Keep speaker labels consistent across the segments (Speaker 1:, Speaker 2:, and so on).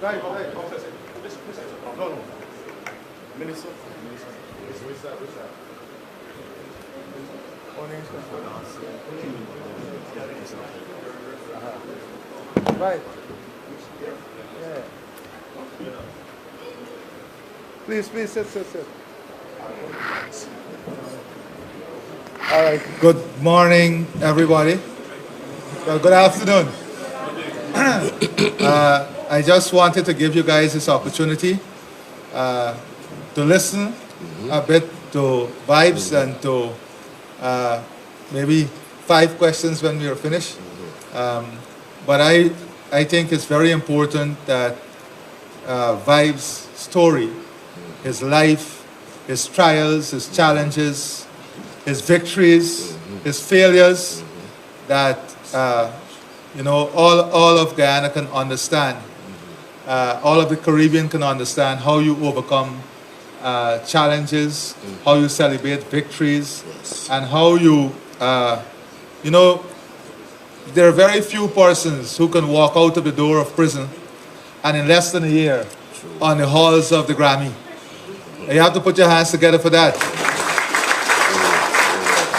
Speaker 1: No, no. Minister. Right. Yeah. Please, sit. All right. Good morning, everybody. Well, good afternoon. I just wanted to give you guys this opportunity to listen a bit to vibes and to maybe 5 questions when we are finished. But I think it's very important that Vibes' story, his life, his trials, his challenges, his victories, his failures, that all of Guyana can understand, all of the Caribbean can understand how you overcome challenges, how you celebrate victories, and how you, there are very few persons who can walk out of the door of prison and in less than a year on the halls of the Grammy. You have to put your hands together for that.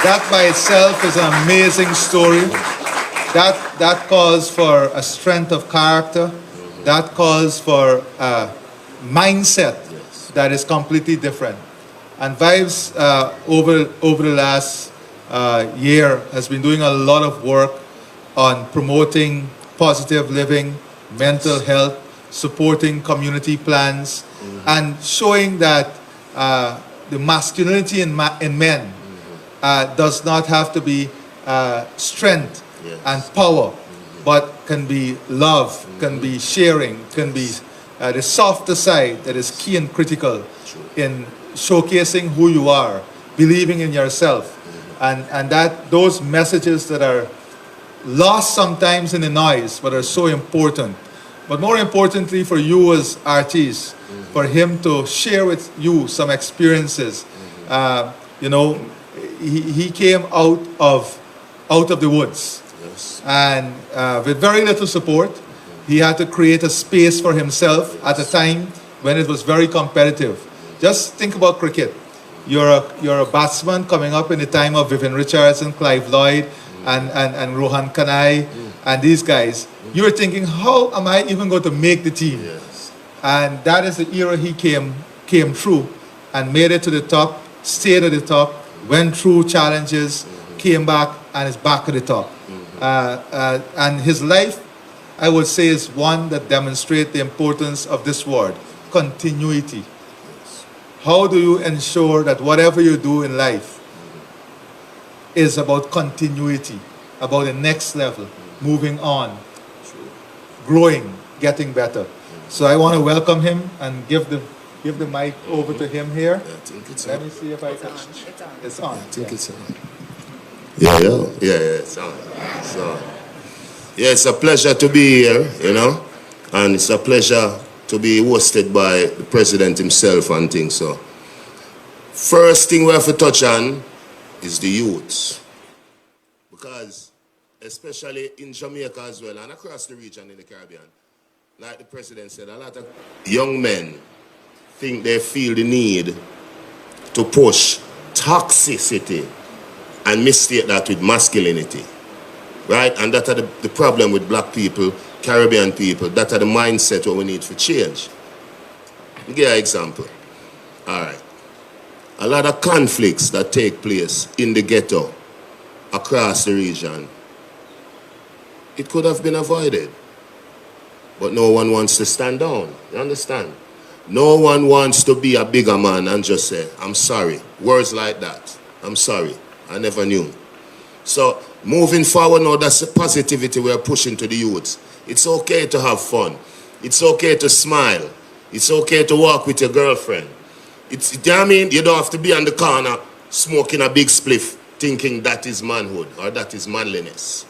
Speaker 1: That by itself is an amazing story. That calls for a strength of character. That calls for a mindset that is completely different. And Vibes over the last year has been doing a lot of work on promoting positive living, mental health, supporting community plans, and showing that the masculinity in men does not have to be strength and power, but can be love, can be sharing, can be the softer side that is key and critical in showcasing who you are, believing in yourself, and that those messages that are lost sometimes in the noise, but are so important. But more importantly for you as artists, for him to share with you some experiences. He came out of the woods, and with very little support, he had to create a space for himself at a time when it was very competitive. Just think about cricket. You're a batsman coming up in the time of Vivian Richards and Clive Lloyd and Rohan Kanai and these guys. You were thinking, how am I even going to make the team? And that is the era he came through and made it to the top, stayed at the top, went through challenges, came back, and is back at the top. And his life, I would say, is one that demonstrates the importance of this word, continuity. How do you ensure that whatever you do in life is about continuity, about the next level, moving on, growing, getting better? So I want to welcome him and give the mic over to him here. Let me see if I can. It's on. I think it's on.
Speaker 2: Yeah, it's on. So, yeah, it's a pleasure to be here, and it's a pleasure to be hosted by the president himself and things. So, first thing we have to touch on is the youths, because especially in Jamaica as well and across the region in the Caribbean, like the president said, a lot of young men think they feel the need to push toxicity and mistake that with masculinity, right? And that are the problem with black people, Caribbean people. That are the mindset what we need for change. I'll give you an example. All right. A lot of conflicts that take place in the ghetto across the region, it could have been avoided. But no one wants to stand down. You understand? No one wants to be a bigger man and just say, I'm sorry. Words like that. I'm sorry. I never knew. So moving forward now, that's the positivity we're pushing to the youths. It's okay to have fun. It's okay to smile. It's okay to walk with your girlfriend. You know what I mean? You don't have to be on the corner smoking a big spliff thinking that is manhood or that is manliness.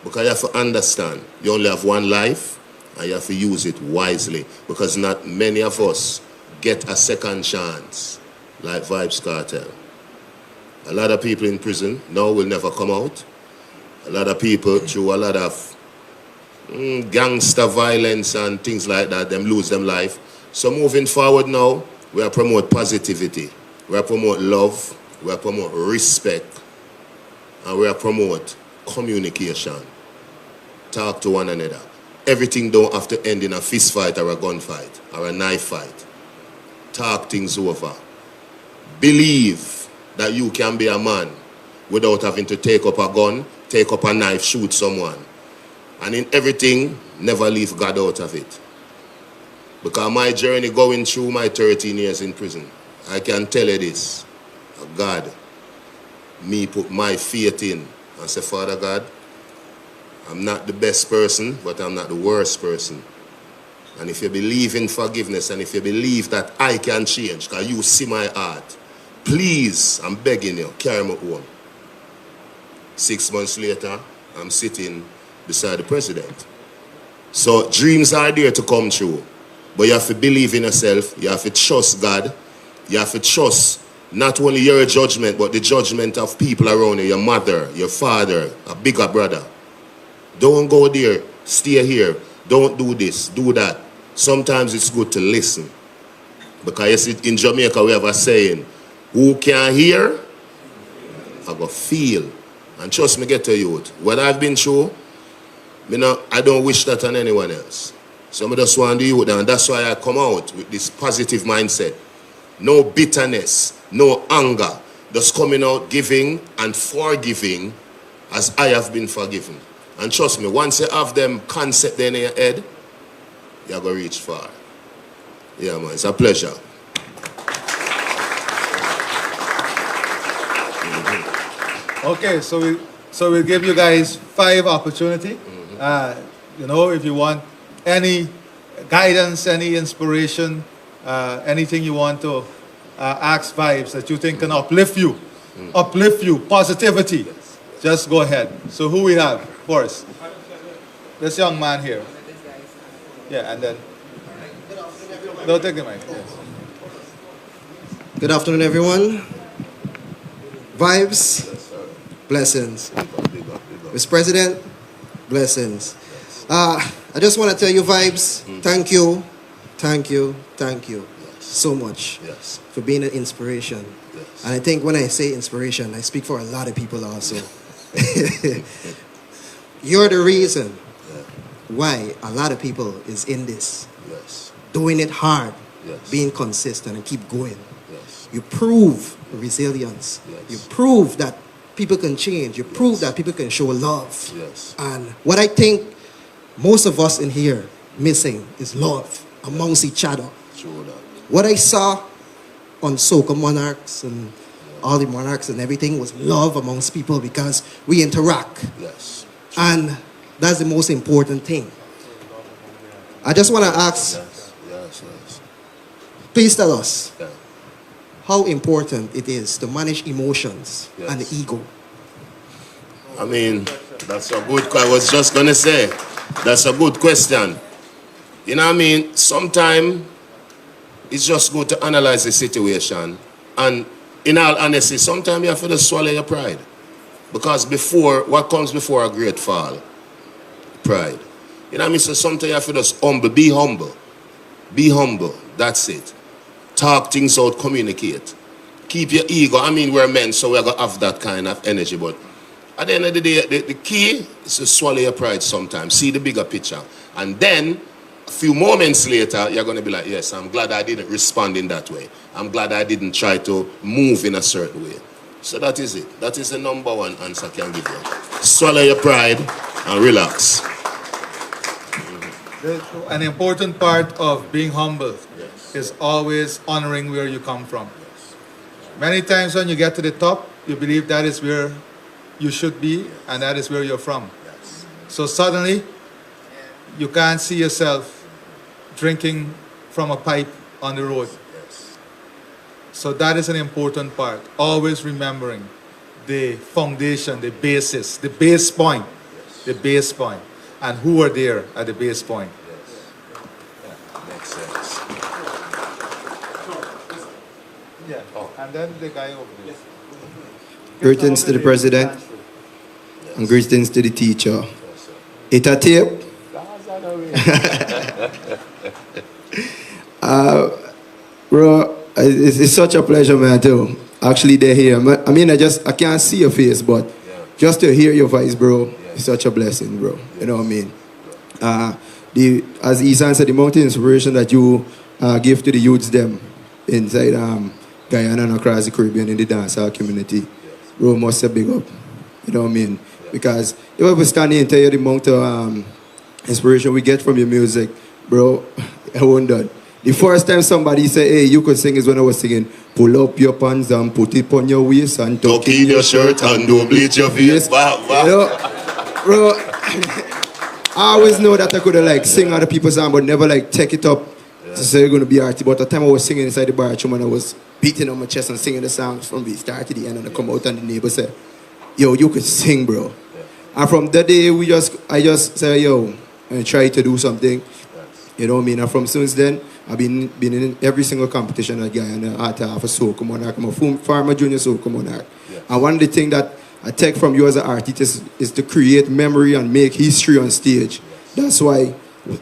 Speaker 2: Because you have to understand, you only have one life and you have to use it wisely. Because not many of us get a second chance like Vybz Kartel. A lot of people in prison now will never come out. A lot of people through a lot of gangster violence and things like that, them lose them life. So moving forward now, we are promote positivity, we are promote love, we are promote respect, and we are promote communication. Talk to one another. Everything don't have to end in a fist fight or a gunfight or a knife fight. Talk things over. Believe that you can be a man without having to take up a gun, take up a knife, shoot someone. And in everything, never leave God out of it. Because my journey going through my 13 years in prison, I can tell you this. God, me put my faith in and say, Father God, I'm not the best person, but I'm not the worst person. And if you believe in forgiveness and if you believe that I can change, because you see my heart, please, I'm begging you, carry me home. 6 months later, I'm sitting beside the president. So dreams are there to come true. But you have to believe in yourself, you have to trust God, you have to trust not only your judgment, but the judgment of people around you, your mother, your father, a bigger brother. Don't go there, stay here, don't do this, do that. Sometimes it's good to listen. Because you see, in Jamaica we have a saying, who can hear, I go feel. And trust me, get to youth. What I've been through, I don't wish that on anyone else. So I just want the youth, and that's why I come out with this positive mindset. No bitterness, no anger. Just coming out giving and forgiving as I have been forgiven. And trust me, once you have them concept in your head, you're going to reach far. Yeah, man, it's a pleasure.
Speaker 1: Okay, so we'll give you guys 5 opportunity. If you want any guidance, any inspiration, anything you want to ask Vibes that you think can uplift you, positivity, just go ahead. So who we have first? This young man here. Yeah, and then. Don't take the mic. Yes.
Speaker 3: Good afternoon, everyone. Vibes, blessings. Mr. President, blessings. I just want to tell you, Vibes, thank you so much for being an inspiration. And I think when I say inspiration, I speak for a lot of people also. You're the reason why a lot of people is in this. Doing it hard, being consistent and keep going. You prove resilience. You prove that people can change. You prove that people can show love. And what I think most of us in here missing is love amongst each other. What I saw on Soca Monarchs and all the monarchs and everything was love amongst people because we interact. And that's the most important thing. I just want to ask, please tell us how important it is to manage emotions and the ego.
Speaker 2: I mean, that's a good question. I was just going to say, that's a good question. You know what I mean? Sometimes it's just good to analyze the situation. And in all honesty, sometimes you have to just swallow your pride. Because what comes before a great fall? Pride. You know what I mean? So sometimes you have to just be humble. Be humble. That's it. Talk things out, communicate. Keep your ego. I mean, we're men, so we're going to have that kind of energy. But at the end of the day, the key is to swallow your pride sometimes. See the bigger picture. And then, a few moments later, you're going to be like, yes, I'm glad I didn't respond in that way. I'm glad I didn't try to move in a certain way. So that is it. That is the number one answer I can give you. Swallow your pride and relax.
Speaker 1: An important part of being humble is always honoring where you come from. Many times when you get to the top, you believe that is where you should be and that is where you're from. So suddenly, you can't see yourself drinking from a pipe on the road. So that is an important part. Always remembering the foundation, the basis, the base point, and who are there at the base point.
Speaker 2: Makes sense.
Speaker 1: Yeah, and then the guy over there.
Speaker 4: Greetings to the president and greetings to the teacher. It a tape. Bro, it's such a pleasure, man, to actually they're here. I mean, I can't see your face, but just to hear your voice, bro, it's such a blessing, bro. You know what I mean? As Isan said, the amount of inspiration that you give to the youths them inside Guyana and across the Caribbean in the dancehall community, bro, must say big up. You know what I mean? Because if I was standing and tell you the amount of inspiration we get from your music, bro, I wondered. The first time somebody say, hey, you could sing is when I was singing, pull up your pants and put it on your waist and tuck in your shirt and don't bleach your face.
Speaker 2: Wow.
Speaker 4: You know, bro, I always know that I could have like sing other people's song, but never like take it up to say you're going to be arty. But the time I was singing inside the bathroom and I was beating on my chest and singing the songs from the start to the end, and I come out and the neighbor said, yo, you could sing, bro. And from that day, I just said, yo, and try to do something. You know what I mean? And from since then, I've been in every single competition at Guyana at a soca monarch. I'm a farmer junior soca monarch. And one of the things that I take from you as an artist is to create memory and make history on stage. That's why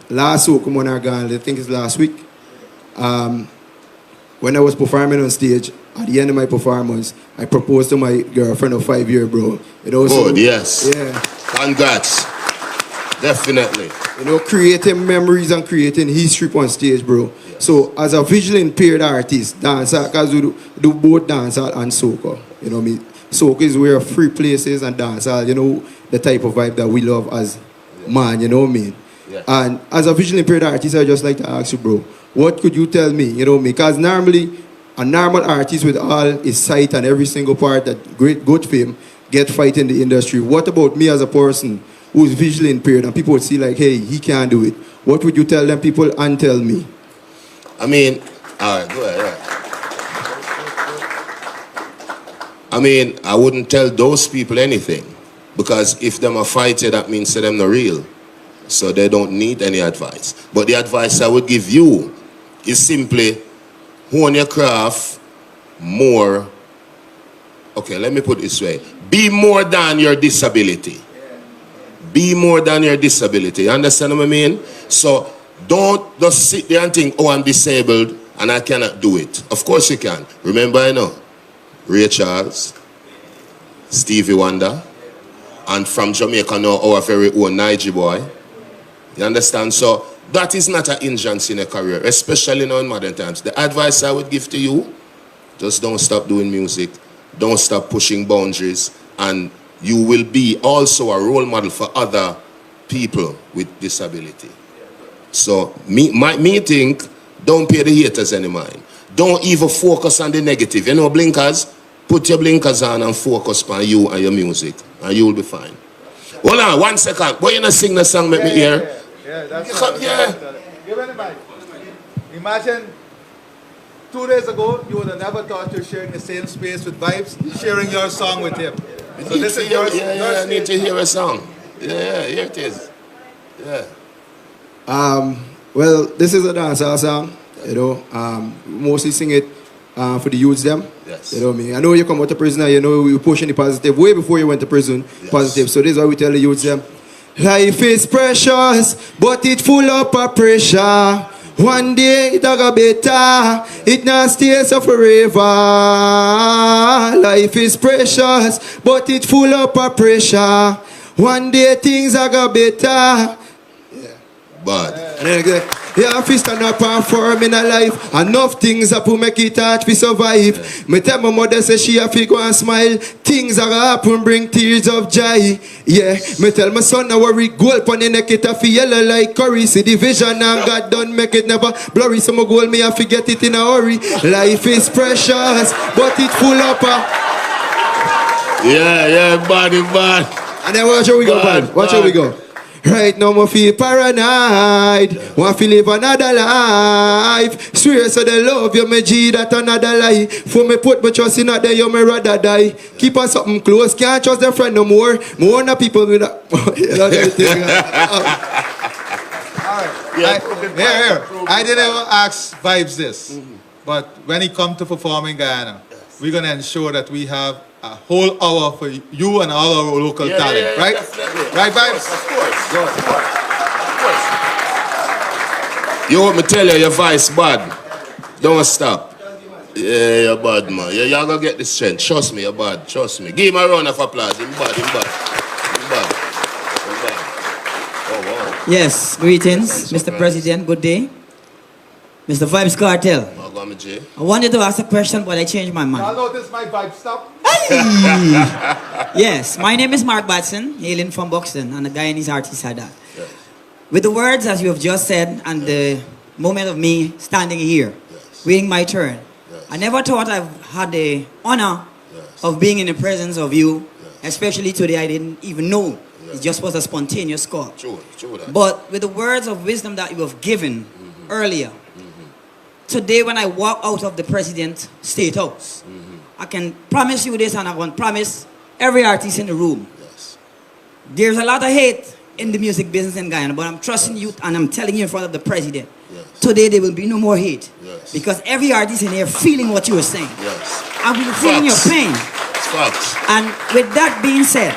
Speaker 4: last soca monarch, I think it's last week, when I was performing on stage, at the end of my performance, I proposed to my girlfriend of 5 years, bro. Good,
Speaker 2: yes.
Speaker 4: Yeah.
Speaker 2: Congrats. Definitely.
Speaker 4: You know, creating memories and creating history on stage, bro. Yes. So, as a visually impaired artist, dancer, because we do both dancehall and soca. You know what I mean? Soca is where free places and dancehall, you know, the type of vibe that we love as man, you know what I mean? Yes. And as a visually impaired artist, I just like to ask you, bro, what could you tell me, you know what I mean? Because normally, a normal artist with all his sight and every single part that good fame get fight in the industry. What about me as a person who's visually impaired and people would see like, hey, he can't do it? What would you tell them people and tell me?
Speaker 2: I mean, all right, go ahead. I mean, I wouldn't tell those people anything, because if them are fighting, that means that them not real. So they don't need any advice. But the advice I would give you is simply hone your craft more. Okay, let me put it this way. Be more than your disability. Be more than your disability. You understand what I mean? So don't just sit there and think, oh, I'm disabled and I cannot do it. Of course you can. Remember, I know Ray Charles, Stevie Wonder, and from Jamaica now, our very own Nige boy. You understand? So that is not an hindrance in a career, especially now in modern times. The advice I would give to you, just don't stop doing music. Don't stop pushing boundaries, and you will be also a role model for other people with disability. So me think, don't pay the haters any mind. Don't even focus on the negative. You know, blinkers, put your blinkers on and focus on you and your music, and you will be fine. Hold on, 1 second. Why you not sing the song, make me hear?
Speaker 1: Yeah, that's
Speaker 2: Come here.
Speaker 1: Give it a mic. Imagine 2 days ago, you would have never thought you're sharing the same space with Vibes, sharing your song with him. So this is your
Speaker 2: I need to hear a song. Yeah, here it is. Yeah.
Speaker 4: Well, this is a dancehall song, you know. Mostly sing it for the youths them.
Speaker 2: Yes.
Speaker 4: You know what I mean? I know you come out of prison and you know we were pushing the positive way before you went to prison. Yes. Positive. So this is what we tell the youths them. Life is precious, but it full up of pressure. One day it go better, it not stay so forever. Life is precious, but it full up of pressure. One day things are go better.
Speaker 2: But
Speaker 4: And then I go, yeah, I stand up and firm in a life. Enough things happen make it hard to survive. Me tell my mother say she have to go and smile. Things are happen bring tears of joy. Yeah, me tell my son I worry goal pon the neck it a fi yellow like curry. See the vision and God done make it never blurry. So my goal me I forget it in a hurry. Life is precious, but it full up of.
Speaker 2: yeah, bad.
Speaker 4: And then watch how we go, man. Watch how we go. Right now, I feel paranoid. Want to live another life. Swear so they love you, me G, that another life. For me put my trust in that, you me rather die. Keep on something close, can't trust their friend no more. More than people with that.
Speaker 1: Here. I didn't ever ask Vibes this, but when he come to perform in Guyana, we're going to ensure that we have a whole hour for you and all our local talent, right?
Speaker 2: Definitely.
Speaker 1: Right, Vibes?
Speaker 2: Of course. You want me to tell you your voice bad? Don't stop. Yeah, you're bad, man. Yeah, you're gonna get the strength. Trust me, you're bad. Trust me. Give him a round of applause. Him bad, him bad. Him bad. Him bad. Oh, wow.
Speaker 5: Yes, greetings, Mr. President. Good day. Mr. VYBZ Cartel. I wanted to ask a question, but I changed my mind.
Speaker 1: Y'all notice my vibe stop?
Speaker 5: Yes, my name is Mark Batson, hailing from Buxton, and the Guyanese artist had that.
Speaker 2: Yes.
Speaker 5: With the words, as you have just said, and the moment of me standing here, waiting my turn, I never thought I've had the honor of being in the presence of you, especially today. I didn't even know. It just was a spontaneous call.
Speaker 2: True that.
Speaker 5: But with the words of wisdom that you have given earlier, today when I walk out of the President's State House, I can promise you this, and I want to promise every artist in the room. There's a lot of hate in the music business in Guyana, but I'm trusting you and I'm telling you in front of the President, today there will be no more hate. Because every artist in here feeling what you are saying. And we're feeling your pain. And with that being said,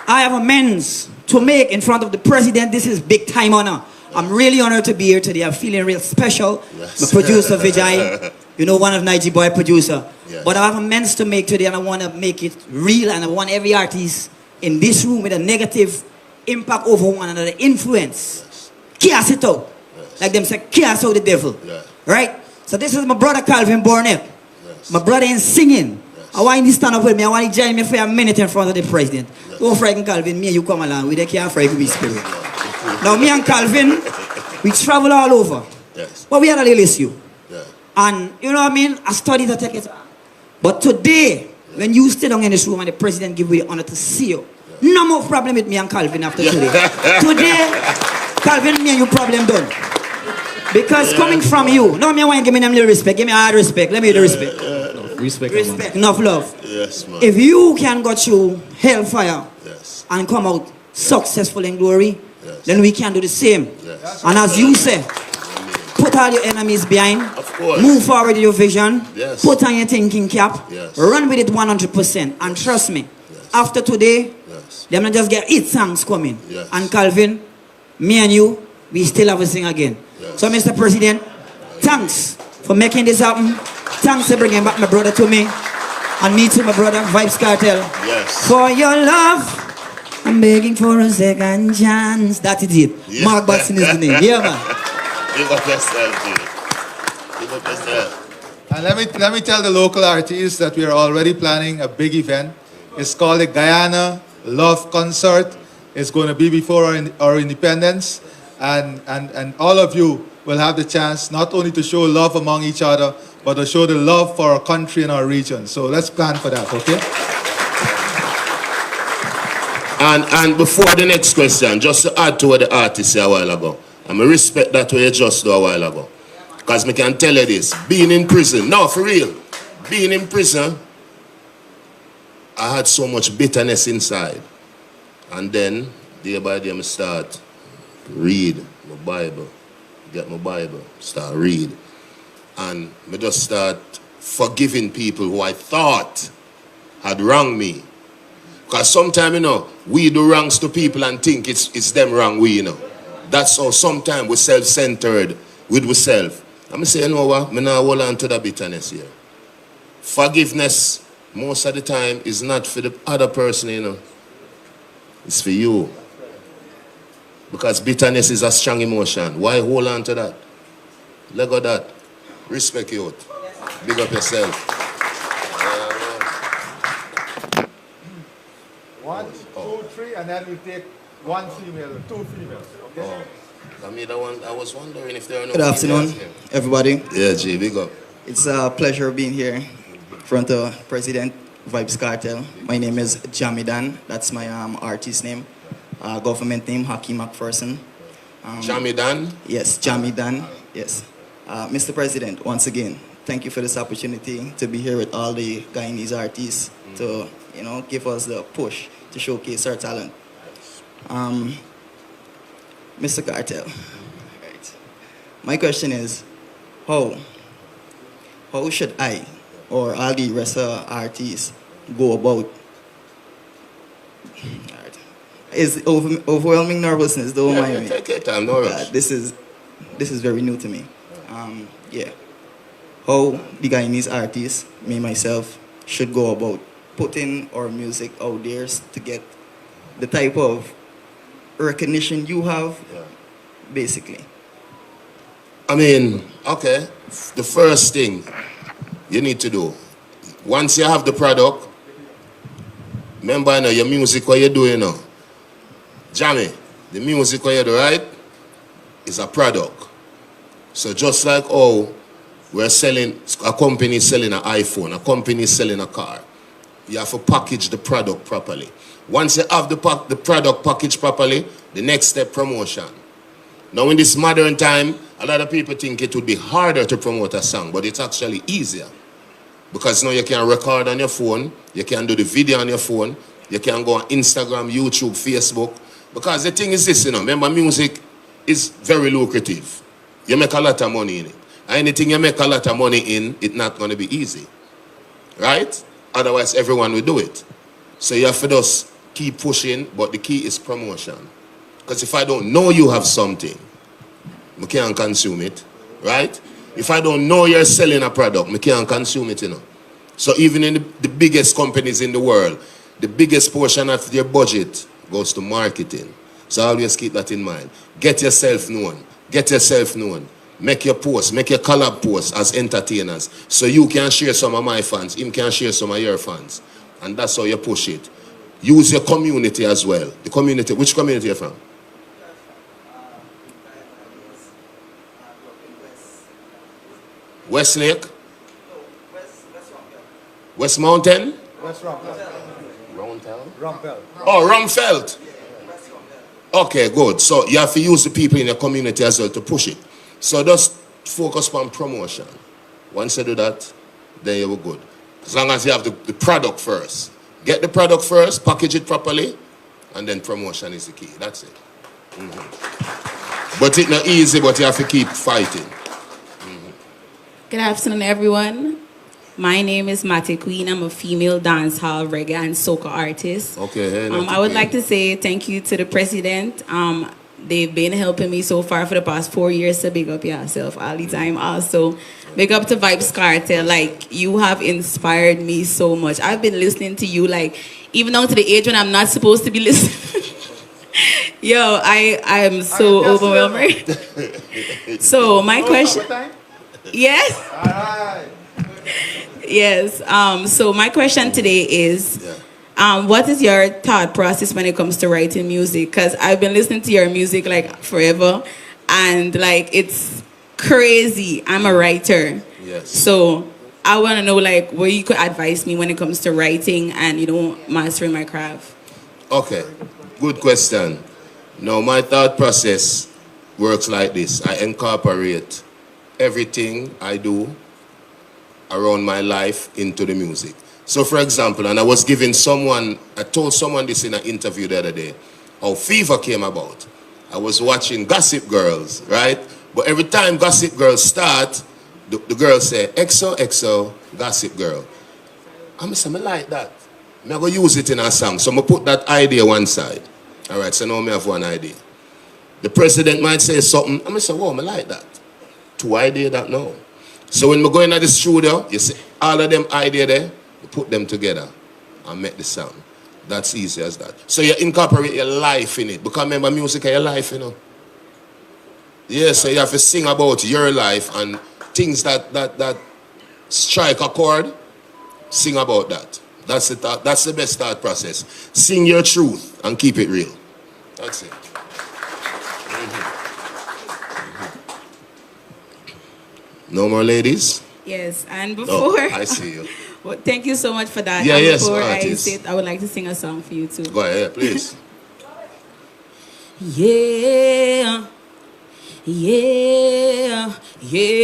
Speaker 5: I have amends to make in front of the President. This is big time honor. I'm really honored to be here today. I'm feeling real special. My producer Vijay, you know, one of Nigeria boy producer. But I have amends to make today, and I want to make it real, and I want every artist in this room with a negative impact over one another, influence, cast it out. Like them say, cast out the devil. Right? So this is my brother Calvin Burnett. My brother in singing. I want you to stand up with me. I want you to join me for a minute in front of the President. Don't frighten Calvin. Me and you come along. We can't frighten me spirit. Now me and Calvin, we travel all over. But we had a little issue. And you know what I mean? I studied to take it. But today, when you stay down in this room and the President give you the honor to see you, no more problem with me and Calvin after today. Today, Calvin, me and you problem done. Because coming from you, no, me I want you to give me them little respect. Give me hard respect. Let me hear the respect. Respect, enough love.
Speaker 2: Yes, man.
Speaker 5: If you can go through hellfire and come out successful in glory, then we can do the same. And as you say, put all your enemies behind, move forward in your vision, put on your thinking cap, run with it 100%. And trust me, after today, they're not just get hit songs coming. And Calvin, me and you, we still have a sing again. So Mr. President, thanks for making this happen. Thanks for bringing back my brother to me. And me to my brother, VYBZ Cartel. For your love, I'm begging for a second chance. That is it. Mark Batson is the name. Yeah, man.
Speaker 2: Give up yourself, dude. Give up yourself.
Speaker 1: And let me tell the local artists that we are already planning a big event. It's called the Guyana Love Concert. It's going to be before our independence. And all of you will have the chance not only to show love among each other, but to show the love for our country and our region. So let's plan for that, okay?
Speaker 2: And before the next question, just to add to what the artist said a while ago, I respect that way you just do a while ago. Because I can tell you this, being in prison, no, for real, being in prison, I had so much bitterness inside. And then, day by day, I start read my Bible, get my Bible, start read. And I just start forgiving people who I thought had wronged me. Because sometimes, you know, we do wrongs to people and think it's them wrong we, you know. That's how sometimes we're self-centered with ourselves. I'm saying, you know what, I'm not hold on to the bitterness here. Forgiveness, most of the time, is not for the other person, you know. It's for you. Because bitterness is a strong emotion. Why hold on to that? Let go of that. Respect you. Big up yourself.
Speaker 1: 1, 2, 3, and then we take one female, 2 females. Okay?
Speaker 2: I was wondering if there are no
Speaker 6: Good afternoon, everybody.
Speaker 2: Yeah, G, big up.
Speaker 6: It's a pleasure being here in front of President VYBZ Cartel. My name is Jamidan. That's my artist name. Government name, Hakeem McPherson.
Speaker 2: Jamidan?
Speaker 6: Yes, Jamidan. Yes. Mr. President, once again, thank you for this opportunity to be here with all the Guyanese artists to, you know, give us the push to showcase our talent. Mr. Cartel, right. My question is, how should I or all the rest of artists go about? Is overwhelming nervousness, don't mind me.
Speaker 2: Take your time, no rush.
Speaker 6: This this is very new to me. Yeah. How the Guyanese artists, me myself, should go about putting our music out there to get the type of recognition you have, basically.
Speaker 2: I mean, okay, the first thing you need to do, once you have the product, remember, you know, your music, what you do, you know, Jamie, the music what you do, right, is a product. So just like we're selling, a company is selling an iPhone, a company is selling a car, you have to package the product properly. Once you have the product packaged properly, the next step, promotion. Now in this modern time, a lot of people think it would be harder to promote a song, but it's actually easier. Because now you can record on your phone, you can do the video on your phone, you can go on Instagram, YouTube, Facebook. Because the thing is this, you know, remember music is very lucrative. You make a lot of money in it. And anything you make a lot of money in, it's not going to be easy. Right? Otherwise everyone will do it. So you have to just keep pushing, but the key is promotion. Because if I don't know you have something, I can't consume it, right? If I don't know you're selling a product, I can't consume it, you know. So even in the biggest companies in the world, the biggest portion of their budget goes to marketing. So always keep that in mind. Get yourself known. Get yourself known. Make your posts, make your collab posts as entertainers. So you can share some of my fans, him can share some of your fans. And that's how you push it. Use your community as well. The community, which community are you from? Westlake? West Mountain?
Speaker 1: West Rumpel.
Speaker 2: Rumpel? Oh, Rumfeld. Okay, good. So you have to use the people in your community as well to push it. So just focus on promotion. Once you do that, then you're good. As long as you have the product first. Get the product first, package it properly, and then promotion is the key. That's it. But it's not easy, but you have to keep fighting.
Speaker 7: Good afternoon, everyone. My name is Mate Queen. I'm a female dancehall, reggae, and soca artist.
Speaker 2: Okay. Hey,
Speaker 7: I would like to say thank you to the president. They've been helping me so far for the past 4 years, so big up yourself all the time. Also, big up to VYBZ Cartel. Like, you have inspired me so much. I've been listening to you, like, even down to the age when I'm not supposed to be listening. Yo, I am so overwhelmed. So, my question... Yes?
Speaker 1: All right.
Speaker 7: Yes. So my question today is, what is your thought process when it comes to writing music? Because I've been listening to your music like forever, and like it's crazy. I'm a writer.
Speaker 2: Yes.
Speaker 7: So I want to know like what you could advise me when it comes to writing and mastering my craft.
Speaker 2: Okay. Good question. Now my thought process works like this. I incorporate everything I do around my life into the music. So for example, and I told someone this in an interview the other day, how Fever came about. I was watching Gossip Girls, right? But every time Gossip Girls start, the girls say, EXO, EXO, Gossip Girl. I'm saying, I like that. I'm going to use it in a song. So I'm going to put that idea one side. All right, so now I have one idea. The president might say something. I'm going to say, whoa, I like that. Two ideas that now. So when we go into the studio, you see all of them ideas there, you put them together and make the sound. That's easy as that. So you incorporate your life in it. Because remember, music is your life, you know. Yeah, so you have to sing about your life and things that strike a chord, sing about that. That's the best thought process. Sing your truth and keep it real. That's it. No more ladies?
Speaker 7: Yes, and before...
Speaker 2: I see you.
Speaker 7: Well, thank you so much for that.
Speaker 2: Yeah,
Speaker 7: and
Speaker 2: yes,
Speaker 7: before
Speaker 2: artist.
Speaker 7: I would like to sing a song for you too.
Speaker 2: Go ahead, please.
Speaker 7: Yeah, yeah, yeah,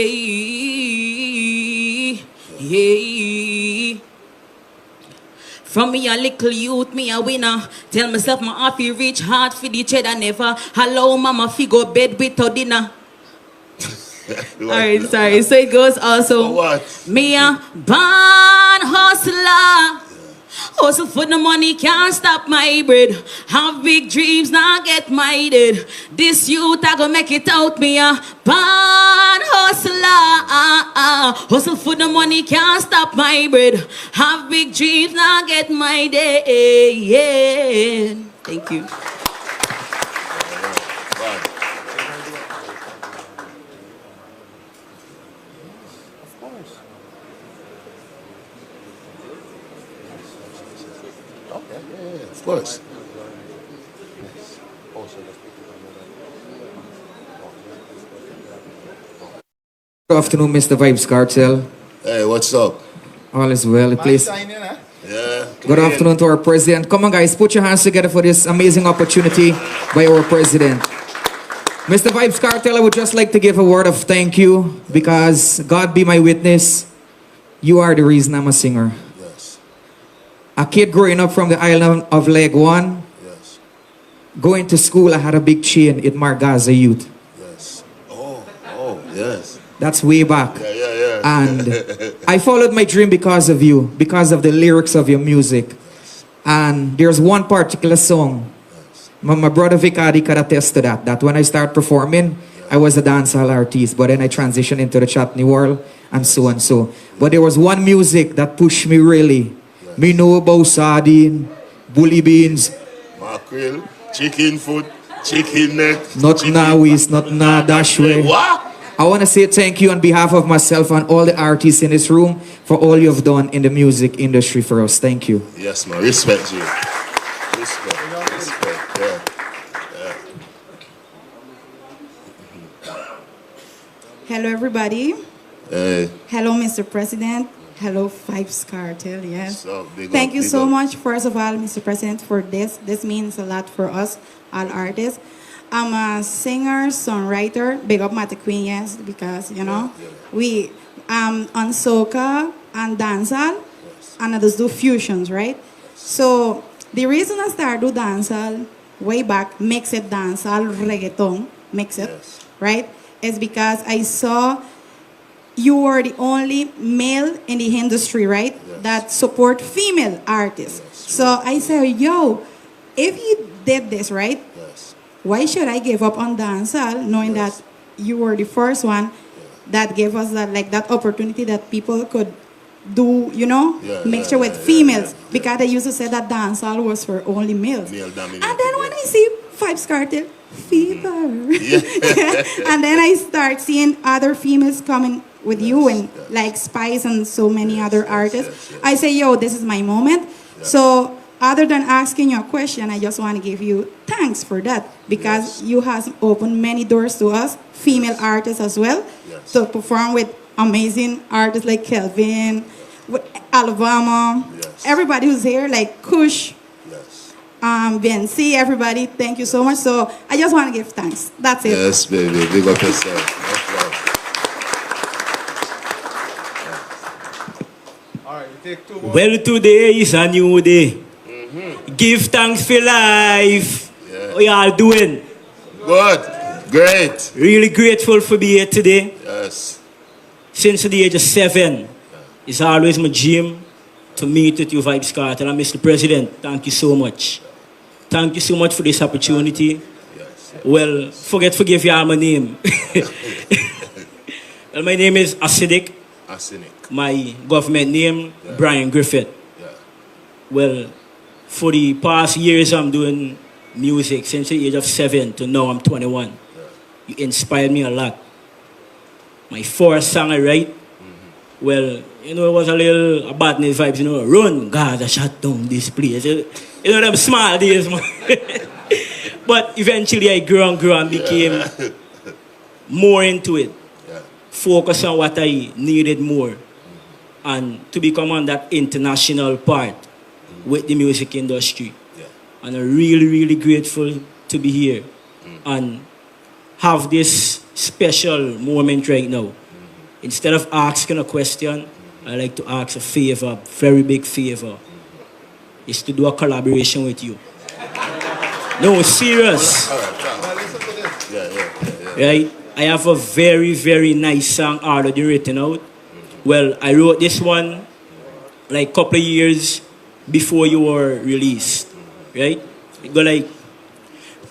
Speaker 7: yeah. From me a little youth, me a winner. Tell myself my happy reach hard for the cheddar. Never allow mama fi go bed without dinner. Alright, sorry. So it goes also.
Speaker 2: What?
Speaker 7: Me a born hustler. Hustle for the money, can't stop my bread. Have big dreams, now get minded. This youth, I go make it out, me a bad hustler. Hustle for the money, can't stop my bread. Have big dreams, now get minded. Yeah. Thank you.
Speaker 2: Of course.
Speaker 8: Good afternoon, Mr. VYBZ Cartel.
Speaker 2: Hey, what's up?
Speaker 8: All is well. Please.
Speaker 2: Yeah.
Speaker 8: Good afternoon to our president. Come on, guys, put your hands together for this amazing opportunity by our president. Mr. VYBZ Cartel, I would just like to give a word of thank you because God be my witness. You are the reason I'm a singer.
Speaker 2: Yes.
Speaker 8: A kid growing up from the island of Leg One,
Speaker 2: Yes.
Speaker 8: going to school, I had a big chain. It marked Gaza Youth.
Speaker 2: Yes. Oh, yes.
Speaker 8: That's way back.
Speaker 2: Yeah.
Speaker 8: And I followed my dream because of you, because of the lyrics of your music. And there's one particular song, my brother Vicari could attest to that when I start performing, I was a dancehall artist, but then I transitioned into the chutney world and so and so. But there was one music that pushed me really. Me know about sardine, bully beans,
Speaker 2: Mackerel, chicken foot, chicken neck.
Speaker 8: not now is, not now dash way.
Speaker 2: What?
Speaker 8: I want to say thank you on behalf of myself and all the artists in this room for all you've done in the music industry for us. Thank you.
Speaker 2: Yes, man. Respect you. Respect. Yeah.
Speaker 9: Hello, everybody.
Speaker 2: Hey.
Speaker 9: Hello, Mr. President. Hello, VYBZ Cartel. Yes.
Speaker 2: So,
Speaker 9: Thank you so much, first of all, Mr. President, for this. This means a lot for us, all artists. I'm a singer, songwriter. Big up Mata Queen, yes, because, you know, we on soca and dancehall, and I just do fusions, right? So the reason I started do dancehall way back, mix it dancehall, reggaeton, mix it, right? Is because I saw you were the only male in the industry, right? That support female artists. So I said, yo, if you did this, right? Why should I give up on dancehall knowing that you were the first one that gave us that that opportunity that people could do, you know, mixture with females? Because they used to say that dancehall was for only males. And then when I see VYBZ Cartel, fever. And then I start seeing other females coming with you and like Spice and so many other artists. I say, yo, this is my moment. So other than asking you a question, I just want to give you thanks for that because you have opened many doors to us, female artists as well, to perform with amazing artists like Kelvin, with Alabama, everybody who's here, like Kush, BNC, everybody, thank you so much. So I just want to give thanks. That's it.
Speaker 2: Yes, baby. Big up yourself.
Speaker 10: Well, today is a new day. Give thanks for life. How y'all doing?
Speaker 2: Good. Great.
Speaker 10: Really grateful for being here today.
Speaker 2: Yes.
Speaker 10: Since the age of 7, it's always my dream to meet with you, VYBZ Cartel. And Mr. President, thank you so much. Thank you so much for this opportunity. Well, forgive you my name. Well, my name is Acidic. My government name, Brian Griffith. Well, for the past years, I'm doing music since the age of 7 to now I'm 21. You inspired me a lot. My first song I write, well, you know, it was a little badness vibes, you know, run, God, I shut down this place. You know, them small days, man. But eventually I grew and became more into it. Focus on what I needed more. And to become on that international part with the music industry. And I'm really grateful to be here and have this special moment right now. Instead of asking a question, I like to ask a favor, very big favor. Is to do a collaboration with you. No, serious. Right? I have a very nice song already written out. Well, I wrote this one like a couple of years before you were released, right? It go like,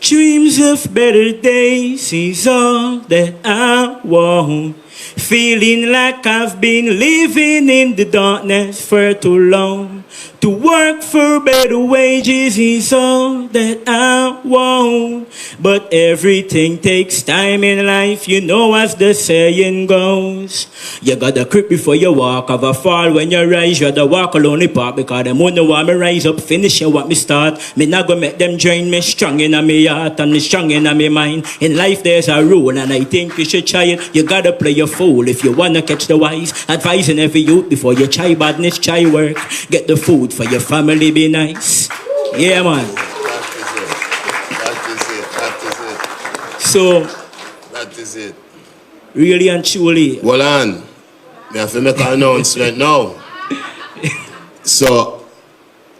Speaker 10: dreams of better days is all that I want. Feeling like I've been living in the darkness for too long. To work for better wages is all that I want. But everything takes time in life, you know as the saying goes. You gotta creep before you walk, have a fall when you rise. You gotta walk alone the park because them wonder why me rise up, finishing what me start. Me not gonna make them drain me, strong in me heart and me strong in me mind. In life there's a rule and I think you should try it. You gotta play your fool if you wanna catch the wise. Advising every youth before you try badness, try work. Get the food for your family, be nice. Yeah, man.
Speaker 2: That is it.
Speaker 10: So,
Speaker 2: That is it.
Speaker 10: really and truly.
Speaker 2: Well, on. I have to make an announcement now. So,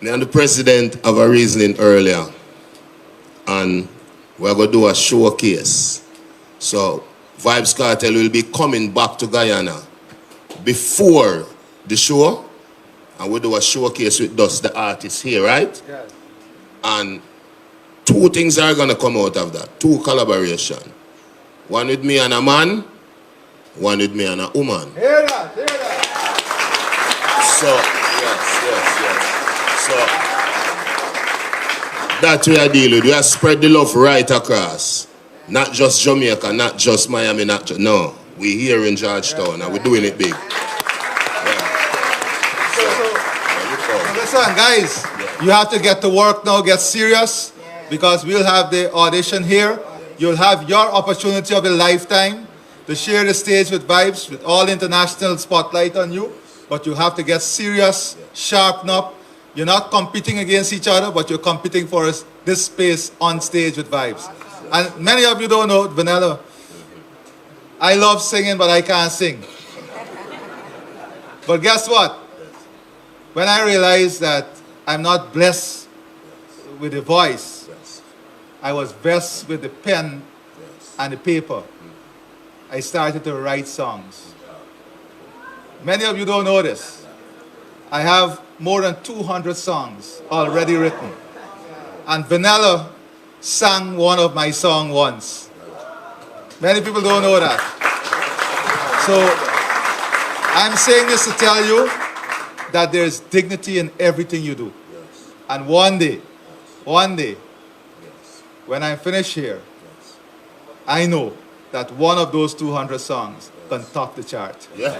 Speaker 2: me and the president have a reasoning earlier. And we're going to do a showcase. So, VYBZ Kartel will be coming back to Guyana before the show. And we'll do a showcase with us, the artists here, right?
Speaker 1: Yes.
Speaker 2: And two things are going to come out of that. Two collaboration. One with me and a man, one with me and a woman.
Speaker 1: Hear that, hear that.
Speaker 2: So, yes. So, that we are dealing with. We are spread the love right across. Not just Jamaica, not just Miami, not just, no. We're here in Georgetown and we're doing it big.
Speaker 1: Listen, guys, you have to get to work now, get serious, because we'll have the audition here. You'll have your opportunity of a lifetime to share the stage with VYBZ, with all international spotlight on you. But you have to get serious, sharpen up. You're not competing against each other, but you're competing for this space on stage with VYBZ. And many of you don't know, Vanilla, I love singing, but I can't sing. But guess what? When I realized that I'm not blessed with the voice, I was blessed with the pen and the paper. I started to write songs. Many of you don't know this. I have more than 200 songs already written. And Vanilla sang one of my songs once. Many people don't know that. So I'm saying this to tell you that there's dignity in everything you do.
Speaker 2: Yes.
Speaker 1: And one day, when I'm finished here, I know that one of those 200 songs can top the chart.
Speaker 2: Yeah.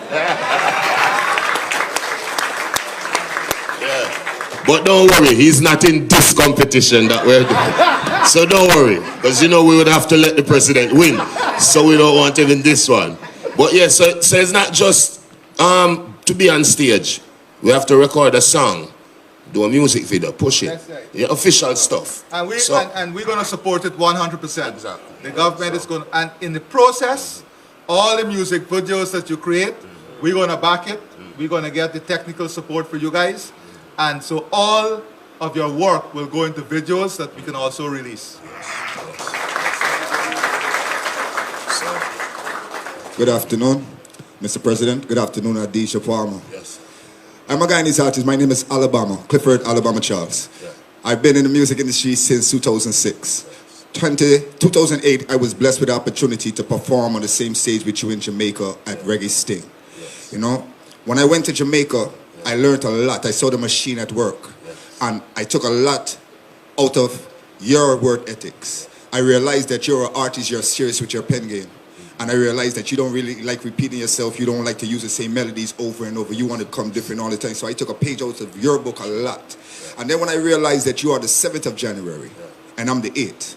Speaker 2: But don't worry, he's not in this competition that we're doing. So don't worry, because you know we would have to let the president win. So we don't want even this one. But yeah, so it's not just to be on stage. We have to record a song, do a music video, push it.
Speaker 1: That's right.
Speaker 2: Yeah, official stuff.
Speaker 1: And we're going to support it 100%.
Speaker 2: Exactly.
Speaker 1: The government is going to, and in the process, all the music videos that you create, we're going to back it. We're going to get the technical support for you guys. And so all of your work will go into videos that we can also release.
Speaker 11: Good afternoon, Mr. President. Good afternoon, Adisha Palmer.
Speaker 2: Yes.
Speaker 11: I'm a Guyanese artist. My name is Alabama, Clifford Alabama Charles.
Speaker 2: Yeah.
Speaker 11: I've been in the music industry since 2006. 2008, I was blessed with the opportunity to perform on the same stage with you in Jamaica at Reggae Sting.
Speaker 2: Yes.
Speaker 11: You know, when I went to Jamaica, I learned a lot. I saw the machine at work.
Speaker 2: Yes.
Speaker 11: And I took a lot out of your work ethics. I realized that you're an artist, you're serious with your pen game. And I realized that you don't really like repeating yourself. You don't like to use the same melodies over and over. You want to come different all the time. So I took a page out of your book a lot. And then when I realized that you are the 7th of January and I'm the 8th,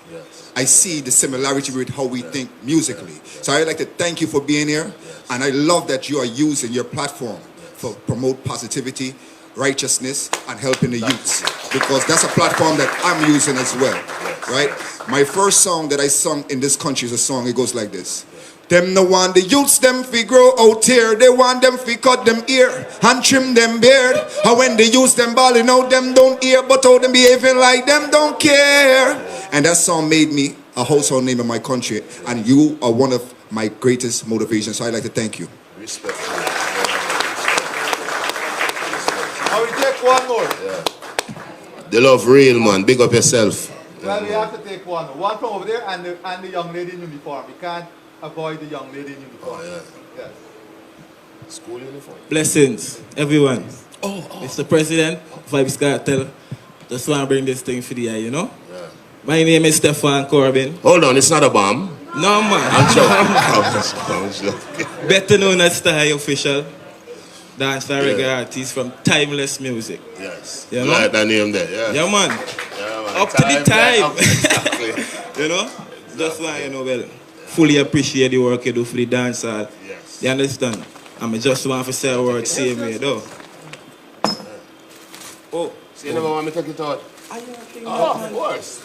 Speaker 11: I see the similarity with how we think musically. So I'd like to thank you for being here. And I love that you are using your platform for promote positivity, righteousness, and helping the youths. Because that's a platform that I'm using as well, right? My first song that I sung in this country is a song, it goes like this. Them no want the youths them fi grow out here. They want them fi cut them ear and trim them beard. And when they use them balling out, them don't hear, but how them behaving like them don't care. And that song made me a household name in my country. And you are one of my greatest motivations. So I'd like to thank you.
Speaker 2: Respect.
Speaker 1: I will take one more.
Speaker 2: The love real, man. Big up yourself.
Speaker 1: Well, we have to take one. One from over there and the young lady in uniform. We can't avoid the young lady in uniform.
Speaker 2: Oh, yeah.
Speaker 1: Yes.
Speaker 2: School uniform.
Speaker 12: Blessings, everyone. Mr. President, VYBZ Cartel. Just want to bring this thing for the eye, you know?
Speaker 2: Yeah.
Speaker 12: My name is Stefan Corbin.
Speaker 2: Hold on, it's not a bomb.
Speaker 12: No, man.
Speaker 2: I'm joking.
Speaker 12: Better known as the High Official. Dance and reggae artist from Timeless Music.
Speaker 2: Yes.
Speaker 12: You know?
Speaker 2: Like that name there, yeah.
Speaker 12: Yeah, man.
Speaker 2: Yeah, man.
Speaker 12: Up to the time.
Speaker 2: Exactly.
Speaker 12: You know? Just want you know, well, fully appreciate the work you do for the dance hall.
Speaker 2: Yes.
Speaker 12: You understand? I just want to say a word same way, though. Oh.
Speaker 2: So you never want me to take it out? Of course.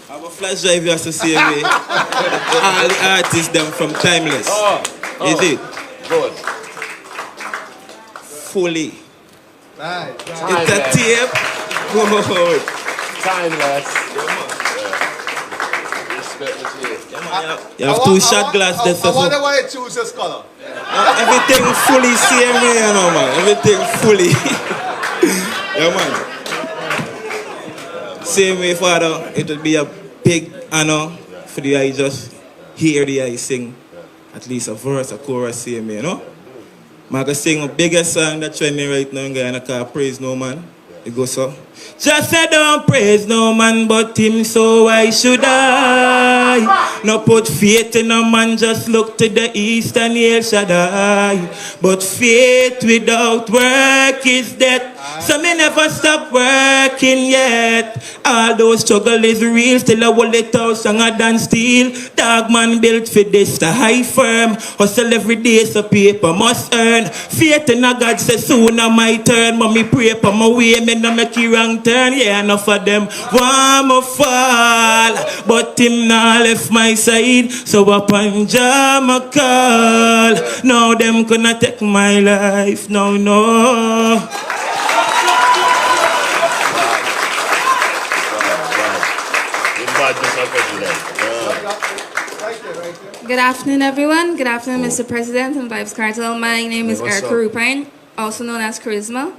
Speaker 12: I have a flash drive you have to see me. All the artists them from Timeless. Is it?
Speaker 2: Good.
Speaker 12: Fully.
Speaker 1: Nice.
Speaker 12: It's a tape. Good.
Speaker 2: Timeless. Respect the tape.
Speaker 12: You have two shot glass there.
Speaker 1: I wonder why you choose this color.
Speaker 12: Everything fully same way, you know, man. Everything fully. Yeah, man. Same way, Father, it would be a big honor for the I just hear the I sing at least a verse, a chorus, same way, you know? I'm going to sing a biggest song that's trending right now in Guyana called Praise No Man. It goes so. Just say don't praise no man but him, so why should I? No put faith in a man, just look to the east and El Shaddai. But faith without work is death. So me never stop working yet. Although struggle is real, still I hold it out stronger than steel. Dog man built for this, the high firm. Hustle every day so paper must earn. Faith in a God says soon I my turn. Mommy pray for my way, me no make it wrong turn. Yeah, enough of them want me fall, but him not left my side. So upon Jah call. Now them gonna take my life. No.
Speaker 13: Good afternoon, everyone. Good afternoon, Mr. President and VYBZ Cartel. My name is IRFAAN, also known as Charisma.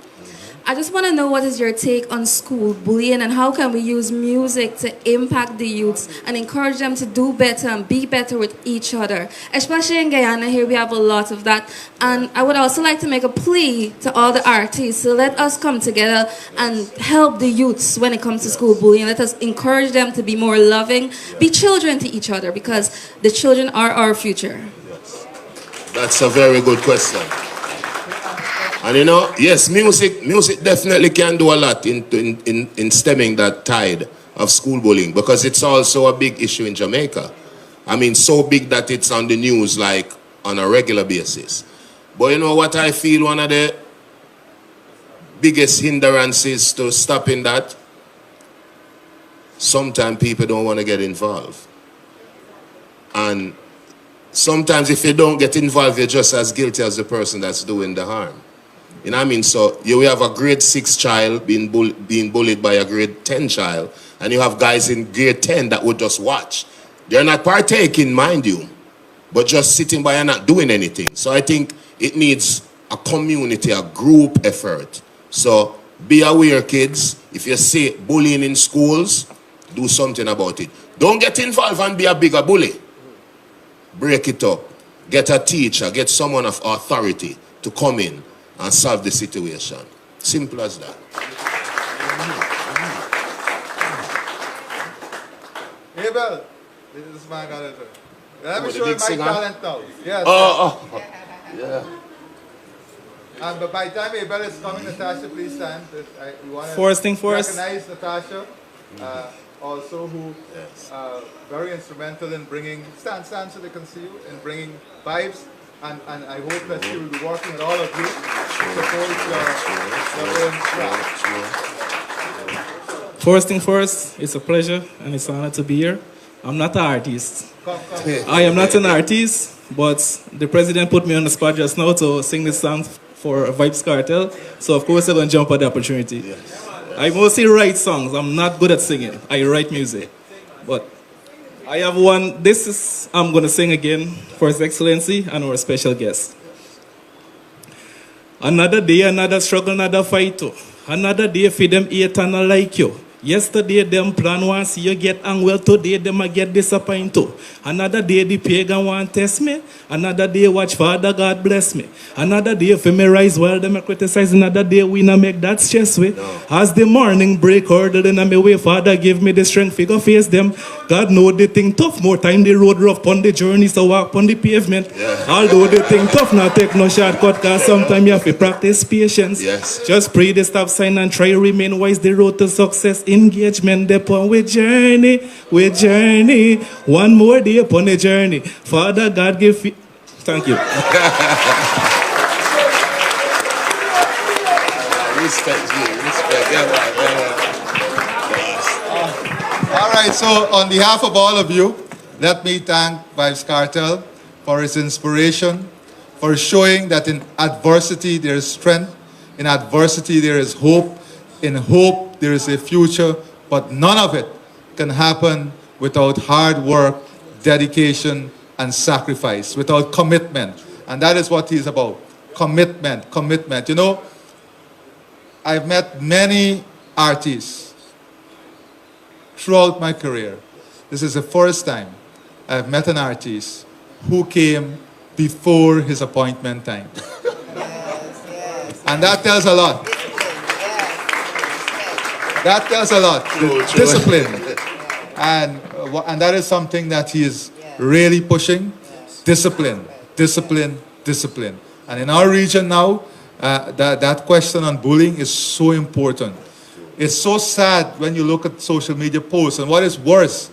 Speaker 13: I just want to know what is your take on school bullying and how can we use music to impact the youths and encourage them to do better and be better with each other. Especially in Guyana, here we have a lot of that. And I would also like to make a plea to all the artists to let us come together and help the youths when it comes to school bullying. Let us encourage them to be more loving, be children to each other, because the children are our future.
Speaker 2: That's a very good question. And you know, yes, music definitely can do a lot in stemming that tide of school bullying, because it's also a big issue in Jamaica. I mean, so big that it's on the news like on a regular basis. But you know what I feel one of the biggest hindrances to stopping that? Sometimes people don't want to get involved. And sometimes if you don't get involved, you're just as guilty as the person that's doing the harm. You know what I mean? So you have a grade 6 child being bullied by a grade 10 child, and you have guys in grade 10 that would just watch. They're not partaking, mind you, but just sitting by and not doing anything. So I think it needs a community, a group effort. So be aware, kids. If you see bullying in schools, do something about it. Don't get involved and be a bigger bully. Break it up. Get a teacher, get someone of authority to come in and solve the situation. Simple as that.
Speaker 1: Hey, Bill. This man got it. Let me show you my talent now. Yes.
Speaker 2: Yeah.
Speaker 1: But by the time Abel is coming, Natasha, please stand. We want
Speaker 12: First
Speaker 1: to recognize Natasha, also who very instrumental in bringing, stand so they can see you, in bringing vibes. And I hope that she will be working with all of you to support your own craft.
Speaker 12: First thing first, it's a pleasure and it's an honor to be here. I'm not an artist. I am not an artist, but the president put me on the spot just now to sing this song for VYBZ Cartel. So of course I'm going to jump at the opportunity. Yes. I mostly write songs. I'm not good at singing. I write music. But I have one. This is, I'm going to sing again for His Excellency and our special guest. Another day, another struggle, another fight too. Another day for them hate and not like you. Yesterday them plan want see you get on well. Today them a get disappointed too. Another day the pagan want test me. Another day watch Father God bless me. Another day for me rise while them a criticize. Another day we not make that stress way. No. As the morning break hurdle in my way, Father give me the strength figure face them. God know the thing tough. More time the road rough on the journey so walk on the pavement. Yeah. Although the thing tough, not take no shortcut cause sometimes you have to practice patience.
Speaker 2: Yes.
Speaker 12: Just pray the stop sign and try remain wise. The road to success engagement upon we journey. One more day upon the journey. Father God give thank you.
Speaker 2: Respect you.
Speaker 1: All right, so on behalf of all of you, let me thank VYBZ Kartel for its inspiration, for showing that in adversity there is strength, in adversity there is hope, in hope there is a future, but none of it can happen without hard work, dedication, and sacrifice, without commitment. And that is what he's about. Commitment. You know, I've met many artists throughout my career. This is the first time I've met an artist who came before his appointment time. And that tells a lot. That tells a lot. Discipline. And that is something that he is really pushing. Discipline. And in our region now, that question on bullying is so important. It's so sad when you look at social media posts. And what is worse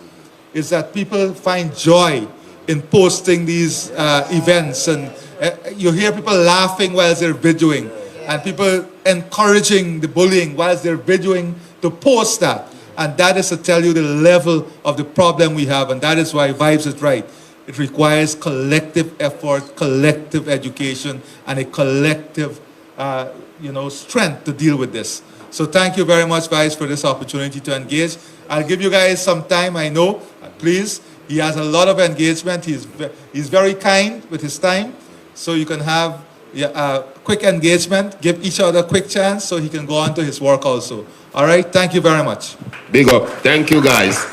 Speaker 1: is that people find joy in posting these events. And you hear people laughing while they're videoing. And people encouraging the bullying while they're videoing to post that. And that is to tell you the level of the problem we have. And that is why VYBZ is right. It requires collective effort, collective education, and a collective strength to deal with this. So thank you very much, VYBZ, for this opportunity to engage. I'll give you guys some time, I know. Please, he has a lot of engagement. He's very kind with his time. So you can have quick engagement, give each other a quick chance so he can go on to his work also. All right, thank you very much.
Speaker 2: Big up. Thank you, guys.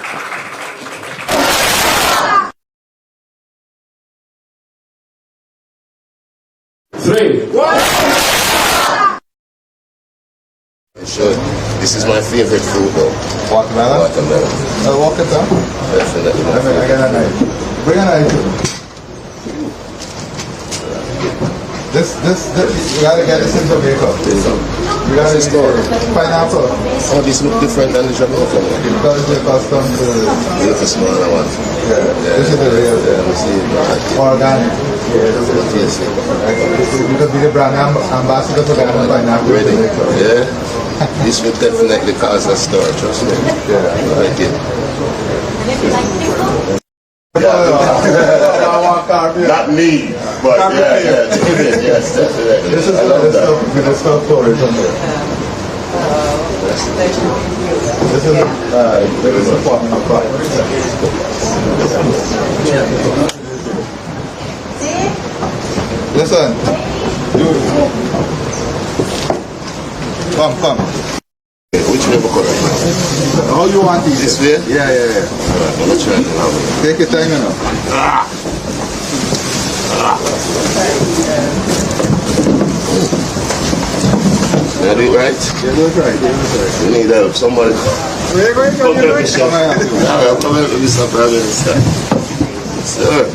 Speaker 2: Sure. This is my favorite food though.
Speaker 1: Watermelon? Walk it down.
Speaker 2: Definitely.
Speaker 1: I got a knife. Bring a knife. This, you gotta get this in Jamaica. You gotta get pineapple.
Speaker 2: Oh, this look different than the Jamaican one.
Speaker 1: Because they're custom to...
Speaker 2: It's a smaller one.
Speaker 1: Yeah. This is the real. Organic. You could be the brand ambassador for Ghana pineapple.
Speaker 2: Ready? Yeah. This would definitely cause a stir, trust me. Yeah. I like it. Not me, but yes, definitely.
Speaker 1: This is the stuff for it on there. This is a pot of pot. Listen, come.
Speaker 2: Which way we go right now?
Speaker 1: How you want it?
Speaker 2: This way?
Speaker 1: Yeah.
Speaker 2: Alright, I'm gonna try it now.
Speaker 1: Take your time, you know.
Speaker 2: Did I do it right?
Speaker 1: Yeah, do it right.
Speaker 2: We need help. Somebody.
Speaker 1: Where are you going?
Speaker 2: Come help me, Mr. Prime Minister. Sir.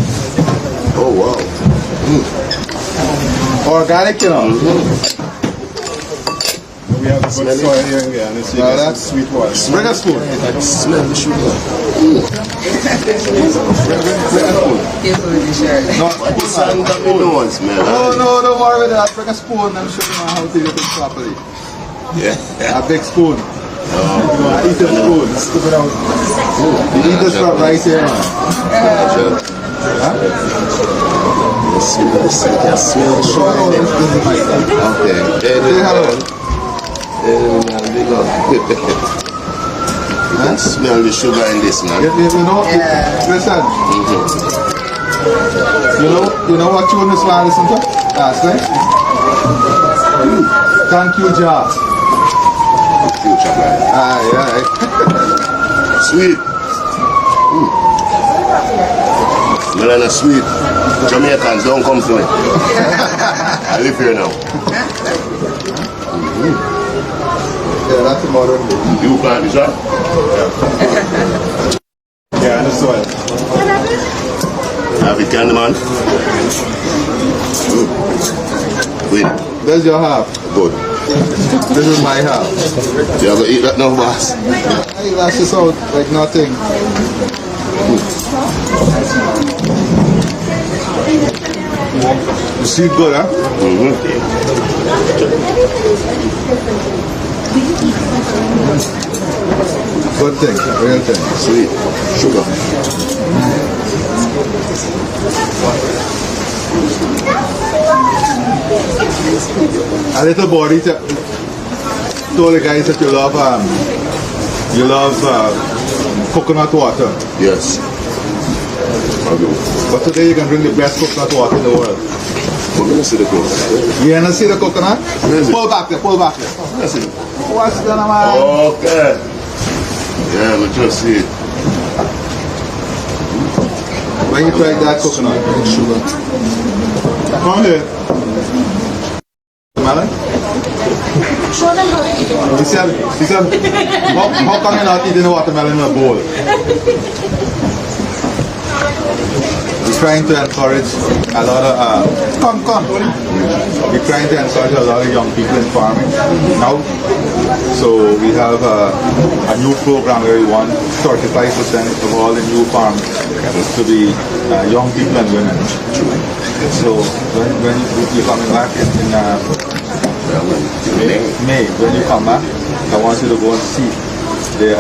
Speaker 2: Oh, wow.
Speaker 1: Organic, you know.
Speaker 11: We have the good soil here and it's that's sweet water.
Speaker 1: Bring a spoon.
Speaker 2: Smell the sugar.
Speaker 1: No, don't worry with that. Bring a spoon and show you how to do it properly.
Speaker 2: Yeah.
Speaker 1: A big spoon. Eat the spoon. Scoop it out. You eat this from right here.
Speaker 2: You can smell the sugar. Okay.
Speaker 1: Say hello.
Speaker 2: You can smell the sugar in this, man.
Speaker 1: Listen. You know what tune this man listen to? Last night? Thank you, Jah.
Speaker 2: Future guy.
Speaker 1: Aye.
Speaker 2: Sweet. Melon is sweet. Jamaicans, don't come to me. I live here now.
Speaker 1: Yeah, that's a modern day.
Speaker 2: You plant this, right?
Speaker 1: Yeah, and the soil.
Speaker 2: Have it, candy man. Wait.
Speaker 1: There's your half.
Speaker 2: Good.
Speaker 1: This is my half.
Speaker 2: You have to eat that now, boss.
Speaker 1: I lash this out like nothing. You see good, huh? Good thing, real thing.
Speaker 2: Sweet. Sugar.
Speaker 1: A little body told the guys that you love coconut water.
Speaker 2: Yes.
Speaker 1: But today you can drink the best coconut water in the world.
Speaker 2: We're going to see the coconut.
Speaker 1: You wanna see the coconut? Pull back there. What's the man?
Speaker 2: Okay. Yeah, let's just see it.
Speaker 1: When you try that coconut, with sugar. Come here. Melon? He said, how come you're not eating the watermelon in a bowl? We're trying to encourage a lot of, we're trying to encourage a lot of young people in farming now. So we have a new program where we want 35% of all the new farms to be young people and women. So when you're coming back in May, when you come back, I want you to go and see the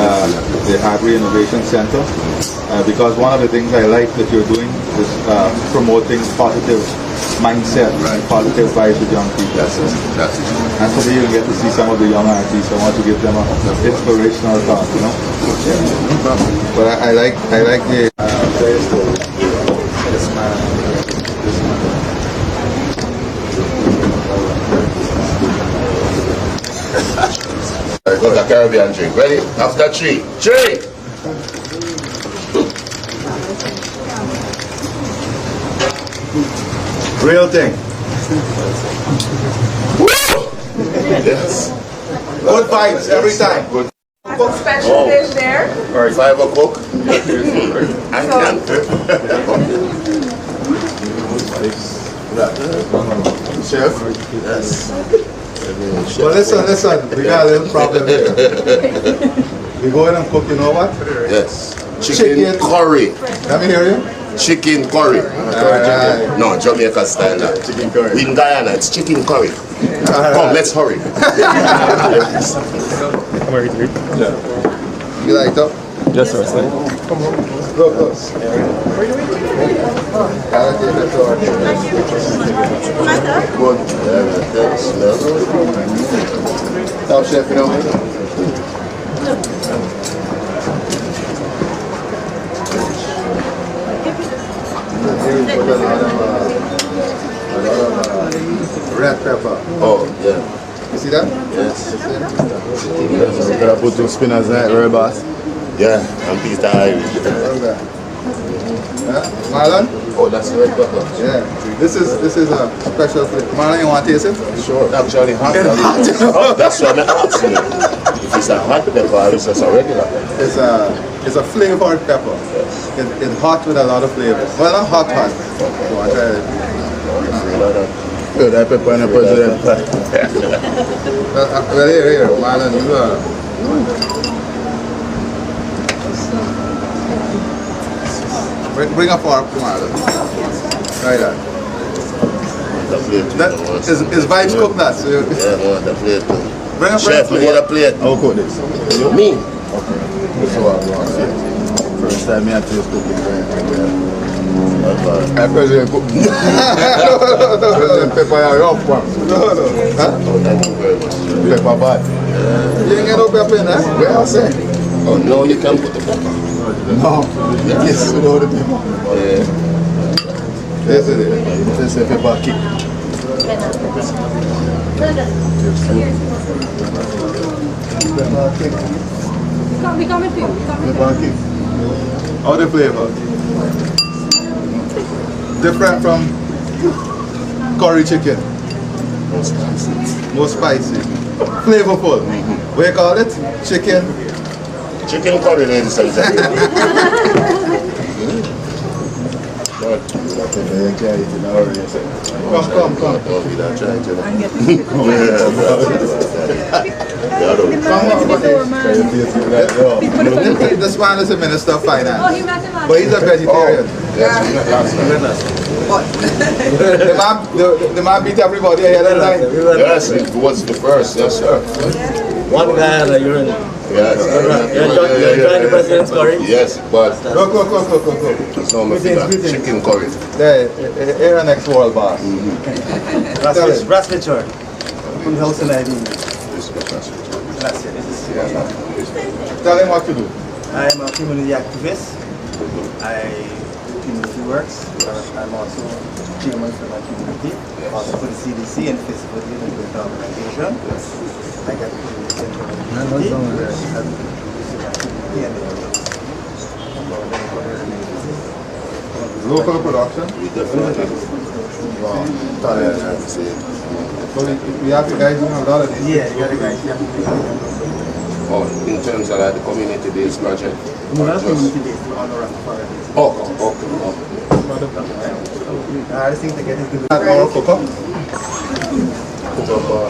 Speaker 1: Agri Innovation Center, because one of the things I like that you're doing is promoting positive mindset, positive vibes with young people.
Speaker 2: That's it.
Speaker 1: And today you get to see some of the young artists. I want to give them an inspirational talk, you know. But I like the this man.
Speaker 2: Very good, a Caribbean drink. Ready? After three.
Speaker 1: Real thing.
Speaker 2: Yes.
Speaker 1: Good vibes every time. Good.
Speaker 14: Special dish there.
Speaker 2: All right, 5 o'clock. I can.
Speaker 1: Chef?
Speaker 2: Yes.
Speaker 1: Well, listen, we got a little problem here. We go in and cook, you know what?
Speaker 2: Yes. Chicken curry.
Speaker 1: Let me hear you.
Speaker 2: Chicken curry. No, Jamaica style. Chicken curry. In Guyana, it's chicken curry. Come, let's hurry.
Speaker 1: You like that?
Speaker 12: Yes, sir.
Speaker 1: Come on. Look.
Speaker 2: Good. That smells good.
Speaker 1: Now, chef, you know me? Here we put a lot of red pepper.
Speaker 2: Oh, yeah.
Speaker 1: You see that?
Speaker 2: Yes.
Speaker 1: You gotta put some spinners in it, right, boss?
Speaker 2: Yeah, and Peter Irish.
Speaker 1: Marlon?
Speaker 2: Oh, that's the red pepper.
Speaker 1: Yeah. This is a special flavor. Marlon, you want to taste it?
Speaker 2: Sure. Actually, hot. Oh, that's why I'm asking you. If it's a hot pepper or it's just a regular pepper.
Speaker 1: It's a flavored pepper. It's hot with a lot of flavors. Well, not hot. You want to try it? Good, that pepper and the president. Well, here, Marlon, you bring a fork to Marlon. Right there. That is Vibes cooked that? So
Speaker 2: yeah, I want the plate too.
Speaker 1: Bring a
Speaker 2: Chef, we need a plate.
Speaker 1: I'll cook this.
Speaker 2: Me?
Speaker 1: Okay. This is what I want. First time I taste cooking. I president cook. President pepper are rough one. No. Huh?
Speaker 2: Thank you very much.
Speaker 1: Pepper bad. You ain't get no pepper in there? Where I say?
Speaker 2: Oh, no, you can put the pepper.
Speaker 1: No. Yes, you know the pepper.
Speaker 2: Yeah.
Speaker 1: This is it. This is a pepper kick.
Speaker 14: We coming for you.
Speaker 1: How the flavor? Different from curry chicken. More spicy. Flavorful. What you call it? Chicken?
Speaker 2: Chicken curry, ladies and gentlemen.
Speaker 1: Come. This man is a minister of finance, but he's a vegetarian. The man beat everybody ahead of time.
Speaker 2: Yes, it was the first, yes sir.
Speaker 10: One guy and you're in.
Speaker 2: Yes.
Speaker 10: You're enjoying the president's curry?
Speaker 2: Yes, but
Speaker 1: Go.
Speaker 2: it's not my chicken curry.
Speaker 1: There, here next world boss.
Speaker 15: Rasvichor. From House ID.
Speaker 1: Tell him what to do.
Speaker 15: I am a community activist. I do community works. I'm also chairman for my community, also for the CDC and physical development organization. I got the
Speaker 1: Local production?
Speaker 2: We definitely.
Speaker 1: So we have the guys doing a lot of this?
Speaker 15: Yeah, you got the guys.
Speaker 2: Oh, in terms of like the community-based project?
Speaker 15: No, that's community-based.
Speaker 2: Okay.
Speaker 15: I just think to get into the...
Speaker 1: Or cook-up?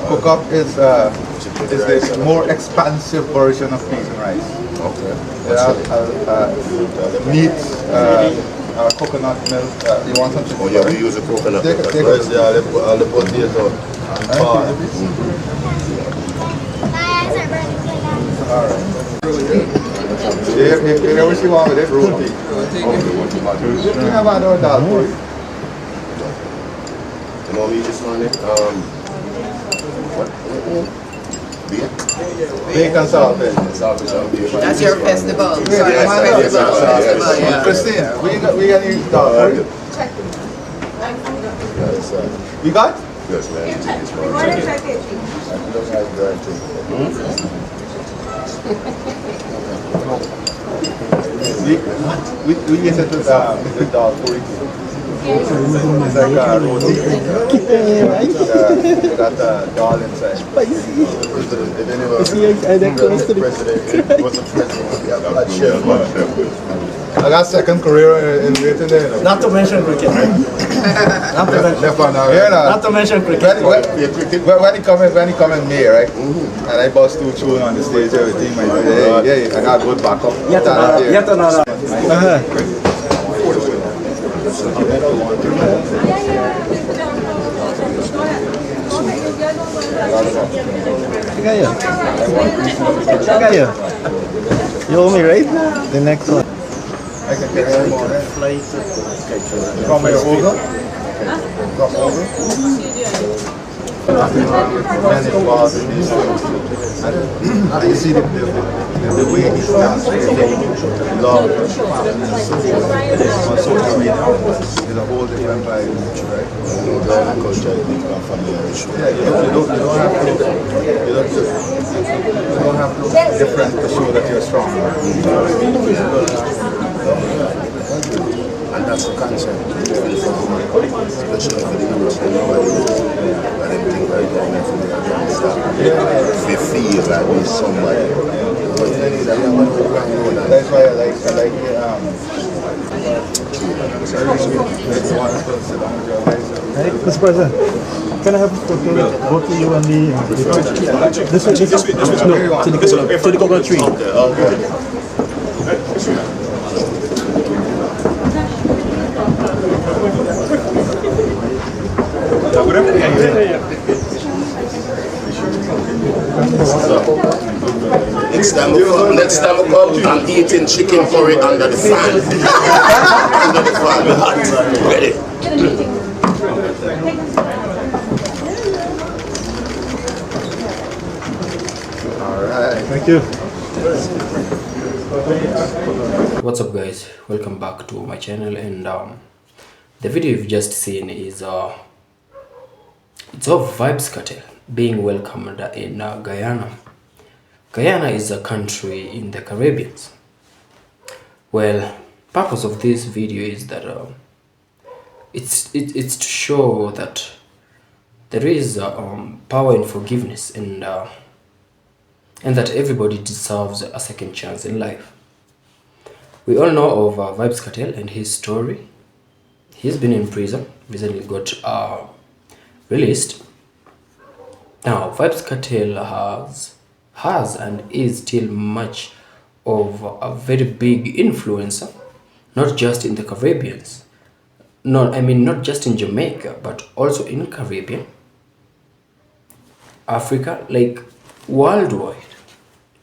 Speaker 1: Cook-up is the more expansive version of peas and rice.
Speaker 2: Okay.
Speaker 1: Meat, coconut milk. You want something?
Speaker 2: Oh yeah, we use a coconut milk.
Speaker 1: Take
Speaker 2: All the potato and corn.
Speaker 1: Alright. Here we see one with it, roti. We have another dal for you.
Speaker 2: You know me just on it? What?
Speaker 1: Bacon salted.
Speaker 14: That's your festival.
Speaker 1: Christine, we got any dal for you? You got?
Speaker 2: Yes, man.
Speaker 1: We use it with dal for you. It's like roti. You got the dal inside. I got second career in waiting there.
Speaker 15: Not to mention cricket, right? Not to mention cricket.
Speaker 1: When he come in May, right? And I bust two tunes on the stage, everything, my I got good backup.
Speaker 15: Yet another. You owe me, right? The next one.
Speaker 1: I can carry him on it. From your over? From over? I see the way he stands for love on social media is a whole different vibe, right? Yeah, you don't have to be different to show that you're strong.
Speaker 2: And that's the concept, especially for the youth, and they think right now that they feel like we're somebody.
Speaker 1: That's why I like
Speaker 15: Hey, Mr. President, can I have a photo both of you and the this way, to the coconut tree.
Speaker 2: Next time I come, I'm eating chicken curry under the fan. Under the fan, hot. Ready?
Speaker 1: Alright, thank you.
Speaker 16: What's up guys, welcome back to my channel, and the video you've just seen is it's of VYBZ Kartel being welcomed in Guyana. Guyana is a country in the Caribbean. Well, purpose of this video is that it's to show that there is power in forgiveness, and that everybody deserves a second chance in life. We all know of VYBZ Kartel and his story. He's been in prison, recently got released. Now, VYBZ Kartel has and is still much of a very big influencer, not just in the Caribbean. No, I mean not just in Jamaica, but also in Caribbean, Africa, like worldwide.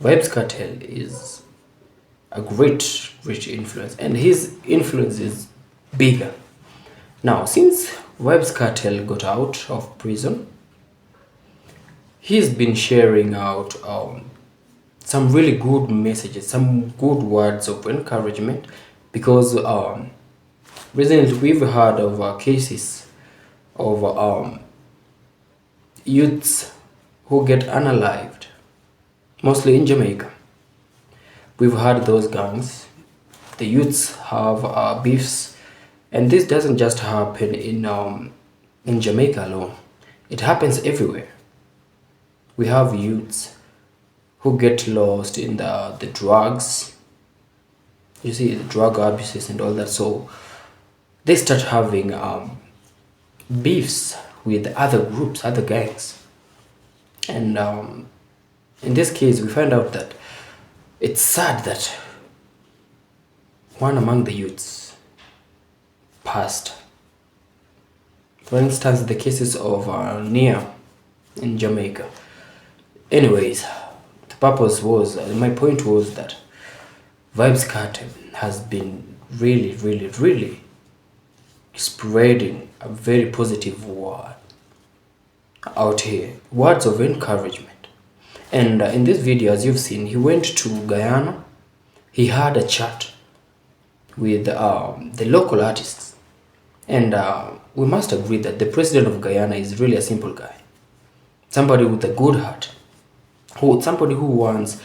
Speaker 16: VYBZ Kartel is a great, rich influence, and his influence is bigger. Now, since VYBZ Kartel got out of prison, he's been sharing out some really good messages, some good words of encouragement, because recently we've heard of cases of youths who get unalived, mostly in Jamaica. We've heard those gangs, the youths have beefs, and this doesn't just happen in Jamaica alone. It happens everywhere. We have youths who get lost in the drugs, you see, the drug abuses and all that, so they start having beefs with other groups, other gangs. And in this case, we find out that it's sad that one among the youths passed. For instance, the cases of Nia in Jamaica. Anyways, the purpose was, my point was that VYBZ Kartel has been really spreading a very positive word out here, words of encouragement. And in this video, as you've seen, he went to Guyana. He had a chat with the local artists, and we must agree that the president of Guyana is really a simple guy, somebody with a good heart, somebody who wants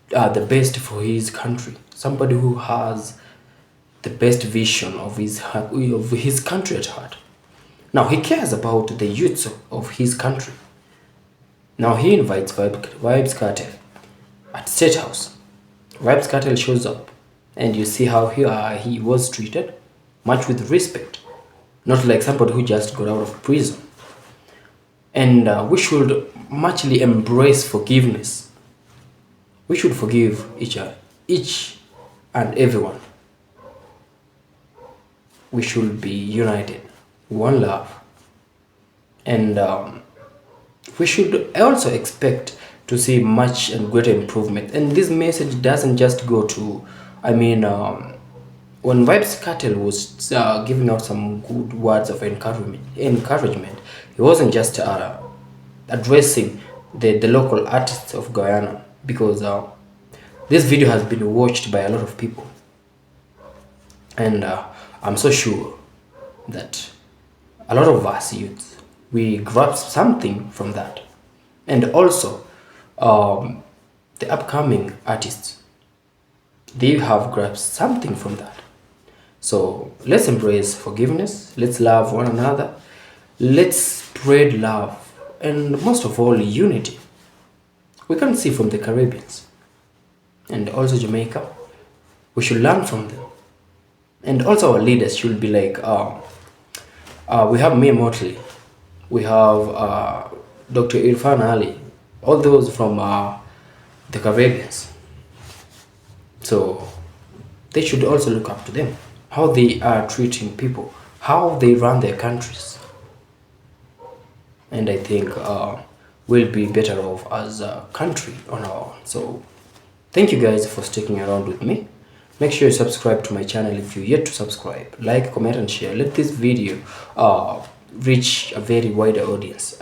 Speaker 16: the best for his country, somebody who has the best vision of his country at heart. Now, he cares about the youths of his country. Now, he invites VYBZ Kartel at State House. VYBZ Kartel shows up, and you see how he was treated, much with respect, not like somebody who just got out of prison. And we should muchly embrace forgiveness. We should forgive each and everyone. We should be united, one love. And we should also expect to see much and greater improvement. And this message doesn't just go to, when VYBZ Kartel was giving out some good words of encouragement, he wasn't just addressing the local artists of Guyana, because this video has been watched by a lot of people, and I'm so sure that a lot of us youths, we grasp something from that. And also the upcoming artists, they have grasped something from that. So let's embrace forgiveness, let's love one another, let's spread love, and most of all, unity. We can see from the Caribbean and also Jamaica. We should learn from them. And also our leaders should be like, we have me Motley, we have Dr. IRFAAN Ali, all those from the Caribbean. So they should also look up to them, how they are treating people, how they run their countries. And I think we'll be better off as a country on our own. So thank you guys for sticking around with me. Make sure you subscribe to my channel if you're yet to subscribe. Like, comment and share. Let this video reach a very wider audience.